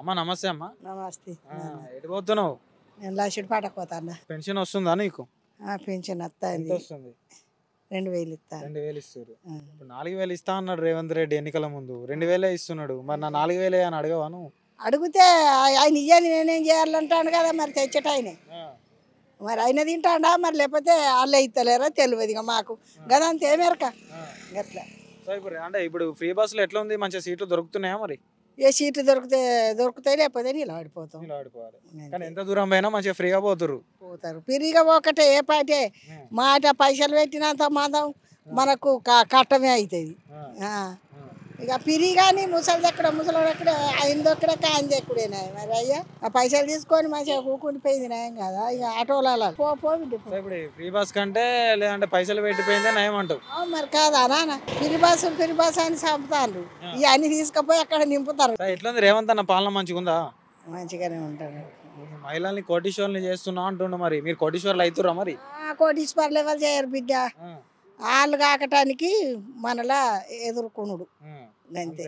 అమ్మ నమస్తే అమ్మ. నమస్తే. ఎటు పోతున్నావు? నేను లాస్ట్ పాటకు పోతాను. పెన్షన్ వస్తుందా నీకు? పెన్షన్ ఎంత వస్తుంది, వస్తుంది? 2000 ఇస్తాను. 2000 ఇస్తారు. ఇప్పుడు 4000 ఇస్తా అన్నాడు రేవంత్ రెడ్డి ఎన్నికల ముందు. 2000 ఇస్తున్నాడు. మరి నా 4000 అని అడగవా నువ్వు? అడిగితే ఆయన ఇయ్యని నేనేం చేయాలంటాను కదా, మరి తెచ్చట ఆయన. మరి ఆయన తింటాడా మరి, లేకపోతే వాళ్ళే ఇస్తలేరో తెలియదు ఇక మాకు గదంతా ఏమేరక అట్లా. సో ఇప్పుడు ఫ్రీ బస్సులు ఎట్లా ఉంది? మంచిగా సీట్లు దొరుకుతున్నాయా? మరి ఏ సీట్లు దొరుకుతాయి, లేకపోతే నిలబడిపోతాం. నిలబడిపోవాలి. కానీ ఎంత దూరం పోయినా మంచిగా ఫ్రీగా పోతురు. పోతారు పిరిగా ఒకటే ఏ పాటే మాట పైసలు పెట్టినంత మాత్రం మనకు కట్టమే అవుతుంది. ఇక పిరి కానీ ముసలిది ఎక్కడ ముసలోడు ఎక్కడ అయింది ఎక్కడ కాంది ఎక్కడేనా మరి అయ్యా ఆ పైసలు తీసుకొని మంచిగా కూకుని పోయింది నయం కదా. ఇక ఆటోలలో ఇప్పుడు ఫ్రీ బస్ కంటే లేదంటే పైసలు పెట్టిపోయిందే నయం అంటావు. మరి కాదా నాన్న, పిరి బస్సు అని చంపుతారు. ఇక అన్ని తీసుకుపోయి అక్కడ నింపుతారు. ఎట్లుంది రేవంత్ అన్న పాలన మంచిగా ఉందా? మంచిగానే ఉంటారు. మహిళల్ని కోటీశ్వర్లు చేస్తున్నా అంటుండు. మరి మీరు కోటీశ్వర్లు అవుతురా? మరి కోటీశ్వర్లు ఎవరు చేయరు బిడ్డ, వాళ్ళు కాకటానికి మనలా ఎదుర్కొనుడు అంతే.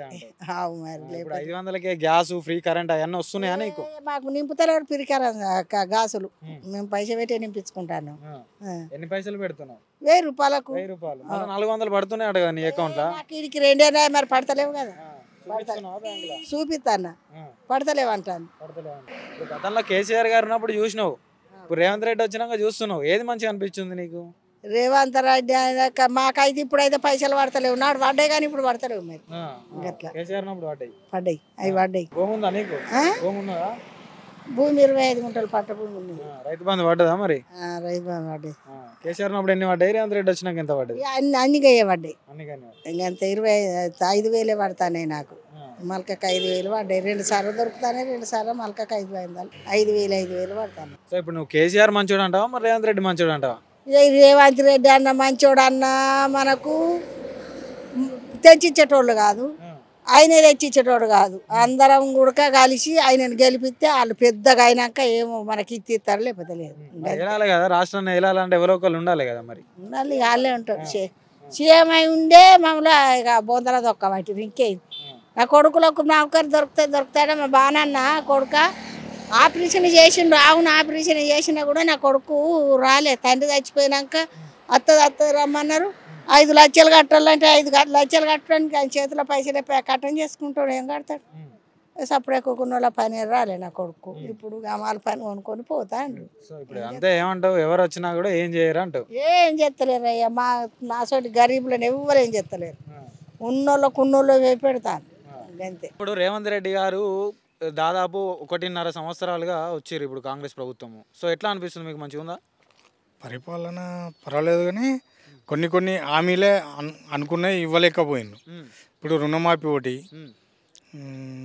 మరి 500కే గ్యాస్ ఫ్రీ కరెంట్ అవన్నీ వస్తున్నాయా నీకు? మాకు నింపుతలేరు పిరికారం గాసులు, మేము పైసలు పెట్టి నింపించుకుంటాను. ఎన్ని పైసలు పెడుతున్నావు? 1000 రూపాయలకు. 1000 రూపాయలు 400 పడుతున్నాయి అడగా నీ అకౌంట్ లో. వీడికి 2 మరి పడతలేవు కదా, చూపిస్తాను పడతలేవు అంటాను. గతంలో కేసీఆర్ గారు ఉన్నప్పుడు చూసినావు, ఇప్పుడు రేవంత్ రెడ్డి వచ్చినాక చూస్తున్నావు, ఏది మంచిగా అనిపించింది నీకు? రేవంత్ రెడ్డి మాకైతే ఇప్పుడైతే పైసలు పడతలేవు, నాడు పడ్డాయి కానీ ఇప్పుడు పడతలేవు. మరి అట్లా పడ్డాయి అవి పడ్డాయి. భూమి 25 గుంటలు పట్ట భూమి ఉంది. రైతు బంధు పడ్డదా? మరి రైతు బంధు పడ్డాయి. కేసీఆర్ ఉన్నప్పుడు ఎన్ని పడ్డాయి? రేవంత్ రెడ్డి వచ్చినాక ఎంత పడ్డాయి? అన్ని గయ్యే పడ్డాయి. ఇంకంత 25,000 పడతానే నాకు. మల్కకు 5,000 పడ్డాయి. 2 సార్లు దొరుకుతానే, 2 సార్లు మల్కకు 5,000 5,000 పడతాను. సో ఇప్పుడు నువ్వు కేసీఆర్ మంచోడు అంటావా, మరి రేవంత్ రెడ్డి మంచోడు అంటావా? రేవంత్ రెడ్డి అన్న మంచోడు అన్న మనకు తెచ్చిచ్చేటోళ్ళు కాదు, ఆయన తెచ్చిచ్చేటోడు కాదు. అందరం కూడా కలిసి ఆయనను గెలిపిస్తే వాళ్ళు పెద్దగా అయినాక ఏమో మనకి ఇస్తారు, లేకపోతే లేదు. కదా రాష్ట్రాన్ని వెళ్ళాలంటే ఎవరో ఒకళ్ళు ఉండాలి కదా, మరి ఉండాలి. వాళ్ళే ఉంటారు. సీఎం అయి ఉండే మమ్మల్ని ఇక బొందల దొక్క పట్టిరు. ఇంకేది నా కొడుకులకు నౌకరు దొరుకుతాడా మా బానన్న కొడుక ఆపరేషన్ చేసిండు. అవును ఆపరేషన్ చేసినా కూడా నా కొడుకు రాలే. తండ్రి చచ్చిపోయినాక అత్తది రమ్మన్నారు. 5 లక్షలు కట్టాలంటే 5 లక్షలు కట్టడానికి ఆయన చేతిలో పైసలు కట్టం చేసుకుంటాడు. ఏం కడతాడు? సప్పుడే కుక్కున్నోళ్ళ పని రాలే నా కొడుకు. ఇప్పుడు గమాల పని కొనుక్కొని పోతాండు. అంతే ఏమంటావు? ఎవరు వచ్చినా కూడా ఏం చేయరు అంటావు? ఏం చేస్తలేరు అయ్యా, నా సోటి గరీబులను ఎవరు ఏం చేస్తలేరు. ఉన్నోళ్ళు పెడతాను అంతే. ఇప్పుడు రేవంత్ రెడ్డి గారు దాదాపు 1.5 సంవత్సరాలుగా వచ్చారు ఇప్పుడు కాంగ్రెస్ ప్రభుత్వము. సో ఎట్లా అనిపిస్తుంది మీకు? మంచిగా ఉందా పరిపాలన? పర్వాలేదు, కానీ కొన్ని హామీలే అనుకున్నాయి ఇవ్వలేకపోయిండు. ఇప్పుడు రుణమాఫీ ఒకటి,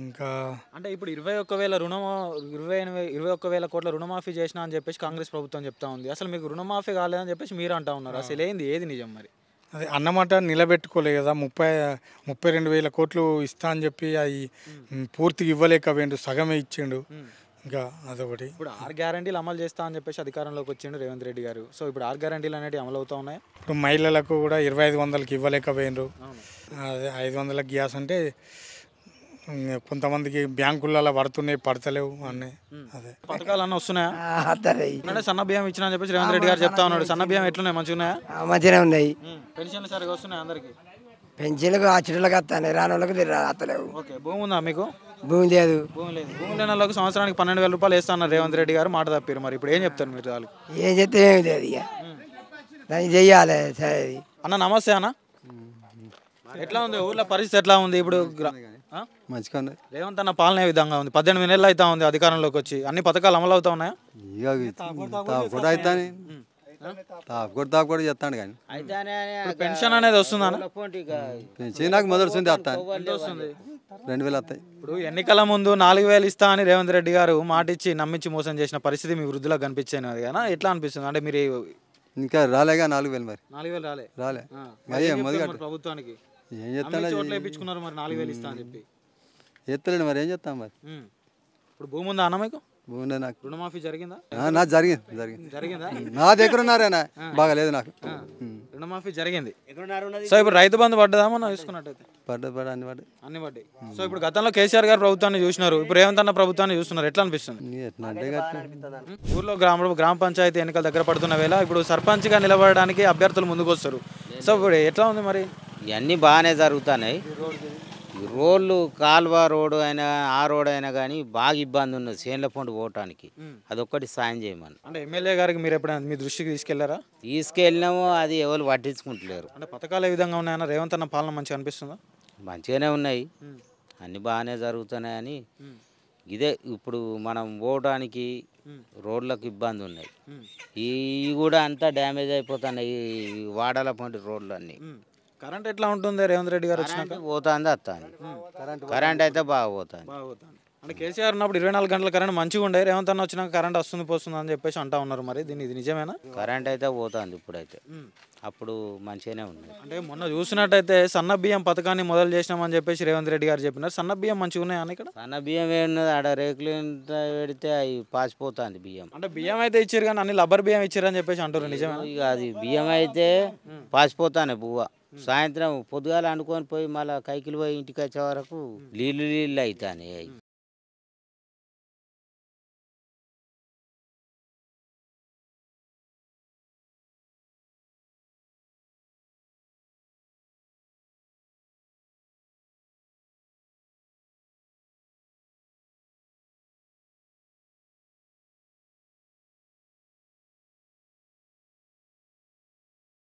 ఇంకా అంటే ఇప్పుడు 21,000 కోట్ల రుణమాఫీ చేసినా అని చెప్పేసి కాంగ్రెస్ ప్రభుత్వం చెప్తా ఉంది. అసలు మీకు రుణమాఫీ కాలేదని చెప్పేసి మీరు అంటా ఉన్నారు. అసలు ఏది నిజం? మరి అది అన్నమాట నిలబెట్టుకోలే కదా. 32,000 కోట్లు ఇస్తా అని చెప్పి అవి పూర్తిగా ఇవ్వలేకపోయిండు, సగమే ఇచ్చిండు. ఇంకా అదొకటి. ఇప్పుడు 6 గ్యారంటీలు అమలు చేస్తా అని చెప్పేసి అధికారంలోకి వచ్చిండు రేవంత్ రెడ్డి గారు. సో ఇప్పుడు 6 గ్యారంటీలు అనేవి అమలు అవుతా ఉన్నాయి. ఇప్పుడు మహిళలకు కూడా 2,500కి ఇవ్వలేకపోయిండ్రు. అదే 500 గ్యాస్ అంటే కొంతమందికి బ్యాంకులలో పడుతున్నాయి, పడతలేవు అన్నీ. అదే పథకాలు అన్నీ వస్తున్నాయా? సన్న బియ్యం ఇచ్చిన అని చెప్పేసి రేవంత్ రెడ్డి గారు చెప్తా ఉన్నాడు. సన్న బియ్యం ఎట్లున్నాయి? మంచిగా ఉన్నాయా? మంచిగా ఉన్నాయి. పెన్షన్లు సరిగా వస్తున్నాయి అందరికి? పెన్షన్లకు ఆ చెట్లకు వస్తాయి, రాని వాళ్ళకి వస్తలేవు. ఓకే, భూమి ఉందా మీకు? భూమి లేదు. భూమి లేని వాళ్ళకి సంవత్సరానికి 12,000 రూపాయలు వేస్తాను రేవంత్ రెడ్డి గారు, మాట తప్పారు. మరి ఇప్పుడు ఏం చెప్తారు మీరు? వాళ్ళకి ఏం చెప్తే ఏమి లేదు, ఇక దాన్ని చెయ్యాలి. సరే అన్న నమస్తే అన్న. ఎట్లా ఉంది ఊర్లో పరిస్థితి? ఎట్లా ఉంది ఇప్పుడు? మంచిగా ఉంది. రేవంత్ అన్న పాలన ఏ విధంగా ఉంది? 18 నెలలు అవుతా ఉంది అధికారంలోకి వచ్చి. అన్ని పథకాలు అమలు అవుతా ఉన్నాయా? కూడా అవుతాను, తాపు చెప్తాను. కానీ పెన్షన్ అనేది వస్తుందా? పెన్షన్ నాకు మొదలు వస్తుంది, వస్తుంది 2,000 వస్తాయి. ఇప్పుడు ఎన్నికల ముందు 4,000 ఇస్తా అని రేవంత్ రెడ్డి గారు మాట ఇచ్చి నమ్మించి మోసం చేసిన పరిస్థితి మీ వృద్ధులకు కనిపించాను. అది కానీ ఎట్లా అనిపిస్తుంది? అంటే మీరు ఇంకా రాలేగా 4,000? మరి 4,000 రాలే ప్రభుత్వానికి. ఏం చెప్తాను? చోట్ల ఇప్పించుకున్నారు మరి 4,000 ఇస్తా అని చెప్పి. ఎత్తలేడు, మరి ఏం చెప్తాం? మరి ఇప్పుడు భూమి ఉందా అన్న మీకు? భూమి నాకు. రుణమాఫీ జరిగిందా? నాకు జరిగిందా? నా దగ్గర ఉన్నారేనా? బాగా లేదు నాకు. రుణమాఫీ జరిగింది. సో ఇప్పుడు రైతు బంధు పడ్డదా మనం తీసుకున్నట్టయితే? పడ్డ అన్ని పడ్డ అన్ని బట్టి. సో ఇప్పుడు గతంలో కేసీఆర్ గారు ప్రభుత్వాన్ని చూసినారు, ఇప్పుడు రేవంత్ అన్న ప్రభుత్వాన్ని చూస్తున్నారు, ఎట్లా అనిపిస్తుంది? ఎట్లా అంటే గట్ల. ఊర్లో గ్రామ పంచాయతీ ఎన్నికలు దగ్గర పడుతున్న వేళ ఇప్పుడు సర్పంచ్గా నిలబడడానికి అభ్యర్థులు ముందుకు వస్తారు. సో ఇప్పుడు ఎట్లా ఉంది మరి? ఇవన్నీ బాగానే జరుగుతున్నాయి. ఈ రోడ్లు కాల్వ రోడ్డు అయినా ఆ రోడ్ అయినా కానీ బాగా ఇబ్బంది ఉన్నది చేనుల పండు పోవటానికి. అదొక్కటి సాయం చేయమని అంటే ఎమ్మెల్యే గారికి మీరు ఎప్పుడైనా మీ దృష్టికి తీసుకెళ్లారా? తీసుకెళ్ళినాము, అది ఎవరు పట్టించుకుంటలేరు. అంటే పథకాలు ఏ విధంగా ఉన్నాయన్న రేవంత్ అన్న పాలన మంచిగా అనిపిస్తుందా? మంచిగానే ఉన్నాయి, అన్నీ బాగానే జరుగుతున్నాయని. ఇదే ఇప్పుడు మనం పోవడానికి రోడ్లకు ఇబ్బంది ఉన్నాయి. ఇవి కూడా అంతా డ్యామేజ్ అయిపోతున్నాయి ఈ వాడల పంటి రోడ్లు అన్నీ. కరెంట్ ఎట్లా ఉంటుంది రేవంత్ రెడ్డి గారు వచ్చినాక? పోతుంది వస్తుంది, కరెంట్ అయితే బాగా పోతుంది. అంటే కేసీఆర్ ఉన్నప్పుడు 24 గంటల కరెంట్ మంచిగా ఉండే, రేవంత్ అన్న వచ్చినాక కరెంట్ వస్తుంది పోస్తుంది అని చెప్పేసి అంటా ఉన్నారు. మరి దీన్ని ఇది నిజమేనా? కరెంట్ అయితే పోతుంది ఇప్పుడైతే, అప్పుడు మంచిగానే ఉంది. అంటే మొన్న చూసినట్టయితే సన్న బియ్యం పథకాన్ని మొదలు చేసినామని చెప్పేసి రేవంత్ రెడ్డి గారు చెప్పినారు. సన్న బియ్యం మంచిగా ఉన్నాయని ఇక్కడ? సన్న బియ్యం ఏమున్నది, ఆడ రేకులు పెడితే అవి పాసిపోతుంది బియ్యం. అంటే బియ్యం అయితే ఇచ్చారు కానీ అన్ని లబ్బర్ బియ్యం ఇచ్చారు అని చెప్పేసి అంటారు, నిజమేనా? ఇక అది బియ్యం అయితే పాసిపోతానే బువ్వ. సాయంత్రం పొద్దుగాల అనుకొని పోయి మళ్ళీ కైకిలు పోయి ఇంటికి వచ్చే వరకు నీళ్ళు అవుతాయి.